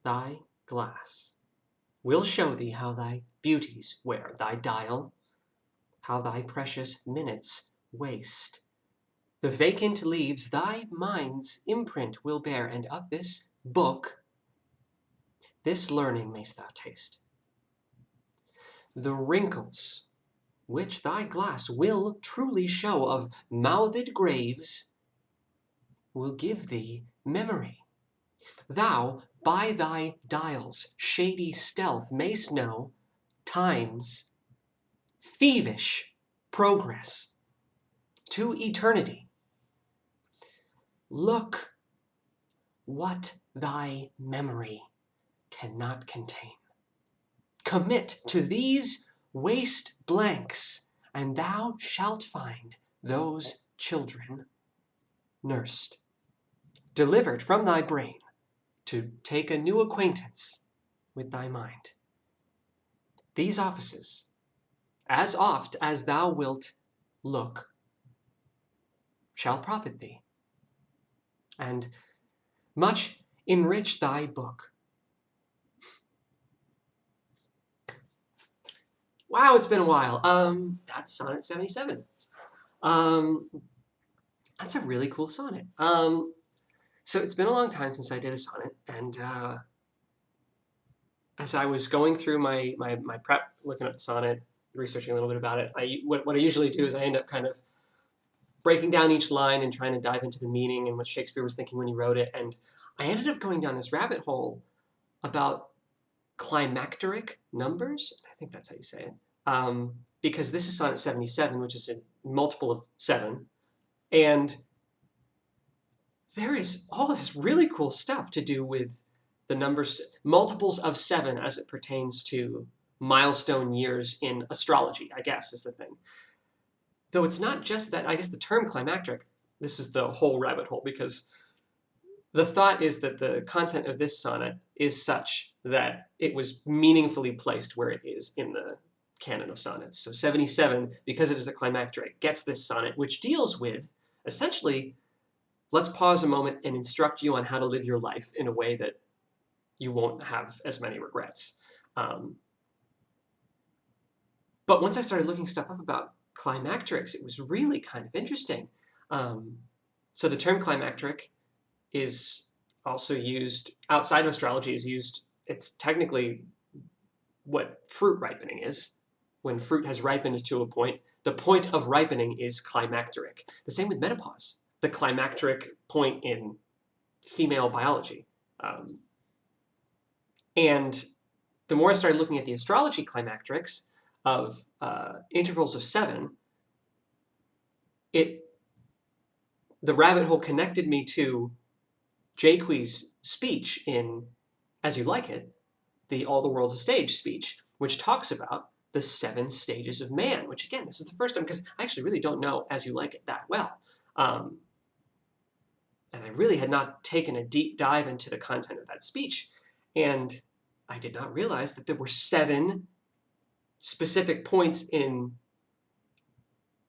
thy glass will show thee how thy beauties wear thy dial, how thy precious minutes waste. The vacant leaves thy mind's imprint will bear, and of this book, this learning mayst thou taste. The wrinkles which thy glass will truly show of mouthed graves will give thee memory. Thou by thy dial's shady stealth mayst know time's thievish progress to eternity. Look what thy memory cannot contain. Commit to these waste blanks, and thou shalt find those children nursed, delivered from thy brain to take a new acquaintance with thy mind. These offices, as oft as thou wilt look, shall profit thee, and much enrich thy book. Wow, it's been a while. That's Sonnet 77. That's a really cool sonnet. So it's been a long time since I did a sonnet, and as I was going through my prep, looking at the sonnet, researching a little bit about it, what I usually do is I end up kind of breaking down each line and trying to dive into the meaning and what Shakespeare was thinking when he wrote it. And I ended up going down this rabbit hole about climacteric numbers. I think that's how you say it. Because this is Sonnet 77, which is a multiple of 7. And there is all this really cool stuff to do with the numbers, multiples of 7 as it pertains to milestone years in astrology, I guess is the thing. Though it's not just that, I guess the term climacteric, this is the whole rabbit hole, because the thought is that the content of this sonnet is such that it was meaningfully placed where it is in the canon of sonnets. So 77, because it is a climacteric, gets this sonnet, which deals with, essentially, let's pause a moment and instruct you on how to live your life in a way that you won't have as many regrets. But once I started looking stuff up about climacterics, it was really kind of interesting. So the term climacteric is also used outside of astrology, is used, it's technically what fruit ripening is. When fruit has ripened to a point, the point of ripening is climacteric. The same with menopause, the climacteric point in female biology. And the more I started looking at the astrology climacterics of intervals of 7, the rabbit hole connected me to Jaques' speech in As You Like It, the All the World's a Stage speech, which talks about the 7 stages of man, which again, this is the first time, because I actually really don't know As You Like It that well. And I really had not taken a deep dive into the content of that speech. And I did not realize that there were 7 specific points in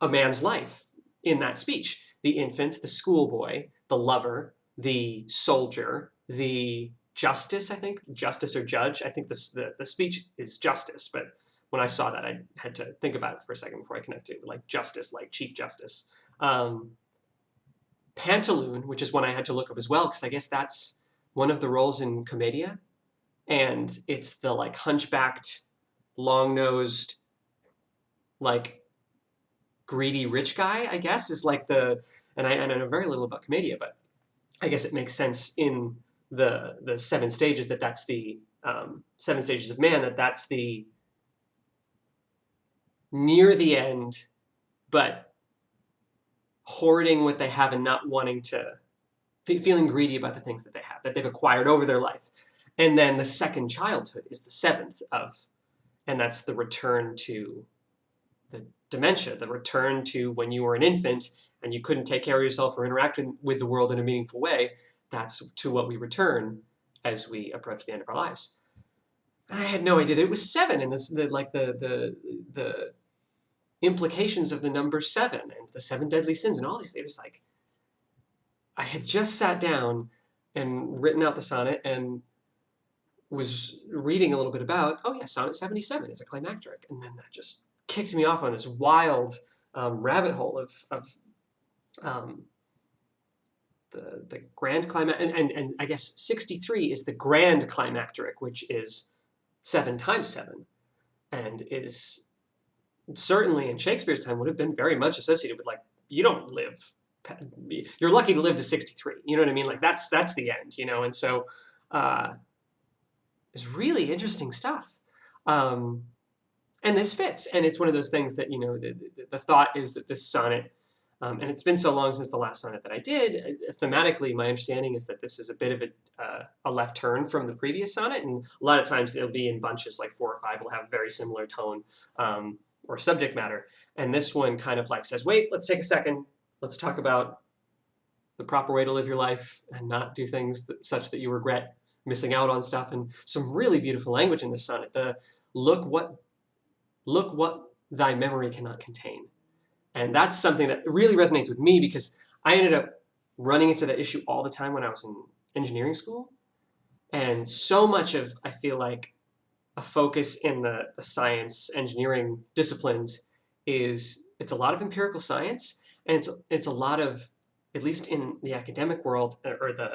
a man's life in that speech. The infant, the schoolboy, the lover, the soldier, the justice, I think, justice or judge. I think the speech is justice, but when I saw that, I had to think about it for a second before I connected it, like justice, like Chief Justice. Pantaloon, which is one I had to look up as well, because I guess that's one of the roles in Commedia. And it's the like hunchbacked, long-nosed, like greedy rich guy, I guess, is like and I know very little about Commedia, but I guess it makes sense in the 7 stages that's the 7 stages of man, that's the near the end, but hoarding what they have and not wanting to, feeling greedy about the things that they have, that they've acquired over their life. And then the second childhood is the 7th and that's the return to the dementia, the return to when you were an infant and you couldn't take care of yourself or interact with the world in a meaningful way. That's to what we return as we approach the end of our lives. And I had no idea that it was 7, and the implications of the number 7 and the 7 deadly sins and all these. It was like I had just sat down and written out the sonnet, and was reading a little bit about, oh yeah, Sonnet 77 is a climacteric, and then that just kicked me off on this wild rabbit hole of um, the grand climax, and I guess 63 is the grand climacteric, which is 7 times 7, and is certainly in Shakespeare's time would have been very much associated with, like, you don't live, you're lucky to live to 63. You know what I mean? Like that's the end, you know? And so uh, it's really interesting stuff. Um, and this fits. And it's one of those things that, the thought is that this sonnet, and it's been so long since the last sonnet that I did, thematically, my understanding is that this is a bit of a left turn from the previous sonnet. And a lot of times it'll be in bunches, like 4 or 5 will have very similar tone or subject matter. And this one kind of like says, wait, let's take a second. Let's talk about the proper way to live your life and not do things such that you regret missing out on stuff. And some really beautiful language in this sonnet. The look what thy memory cannot contain. And that's something that really resonates with me because I ended up running into that issue all the time when I was in engineering school. And so much of, I feel like, a focus in the science engineering disciplines is it's a lot of empirical science, and it's a lot of, at least in the academic world, or the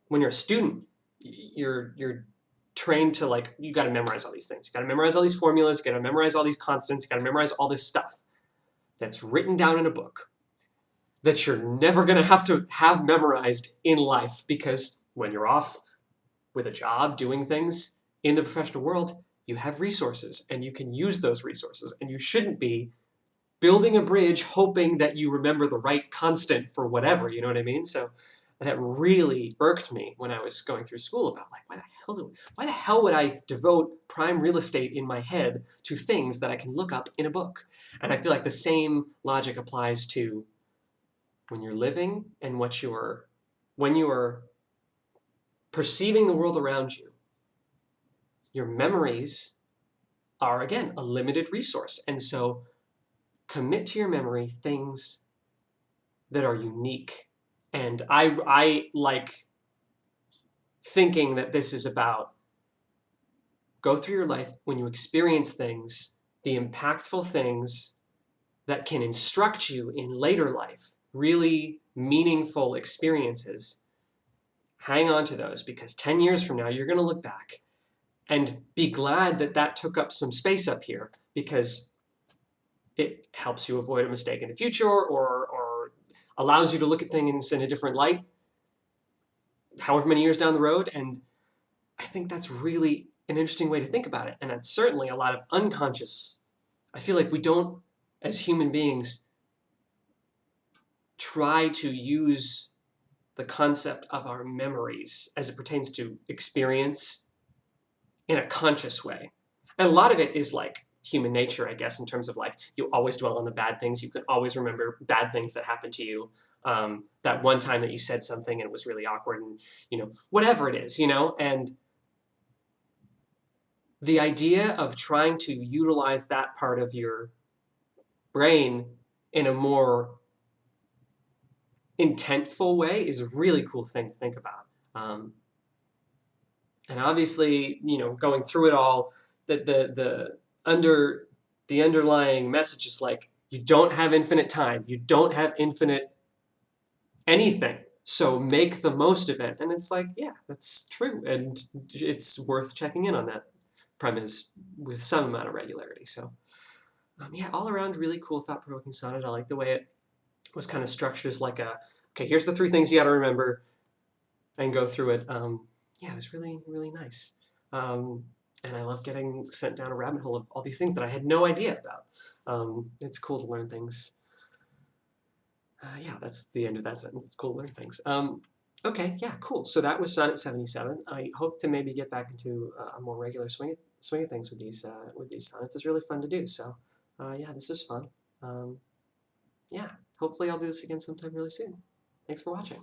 when you're a student, you're trained to, like, you got to memorize all these things. You got to memorize all these formulas. You got to memorize all these constants. You got to memorize all this stuff that's written down in a book that you're never going to have memorized in life, because when you're off with a job doing things in the professional world, you have resources and you can use those resources, and you shouldn't be building a bridge hoping that you remember the right constant for whatever, you know what I mean? So that really irked me when I was going through school about, like, why the hell would I devote prime real estate in my head to things that I can look up in a book? And I feel like the same logic applies to when you're living and when you are perceiving the world around you. Your memories are, again, a limited resource. And so commit to your memory things that are unique. And I like thinking that this is about go through your life when you experience things, the impactful things that can instruct you in later life, really meaningful experiences. Hang on to those, because 10 years from now, you're going to look back and be glad that that took up some space up here, because it helps you avoid a mistake in the future, or allows you to look at things in a different light however many years down the road. And I think that's really an interesting way to think about it. And that's certainly a lot of unconscious. I feel like we don't, as human beings, try to use the concept of our memories as it pertains to experience in a conscious way. And a lot of it is like human nature, I guess, in terms of, like, you always dwell on the bad things. You can always remember bad things that happened to you. That one time that you said something and it was really awkward, and, whatever it is, and the idea of trying to utilize that part of your brain in a more intentful way is a really cool thing to think about. And obviously, going through it all, the underlying message is, like, you don't have infinite time. You don't have infinite anything. So make the most of it. And it's like, yeah, that's true. And it's worth checking in on that premise with some amount of regularity. So yeah, all around really cool, thought-provoking sonnet. I like the way it was kind of structured as like okay, here's the 3 things you got to remember, and go through it. Yeah, it was really, really nice. And I love getting sent down a rabbit hole of all these things that I had no idea about. It's cool to learn things. Yeah, that's the end of that sentence. It's cool to learn things. Okay, yeah, cool. So that was Sonnet 77. I hope to maybe get back into a more regular swing of things with these sonnets. It's really fun to do. So yeah, this is fun. Yeah, hopefully I'll do this again sometime really soon. Thanks for watching.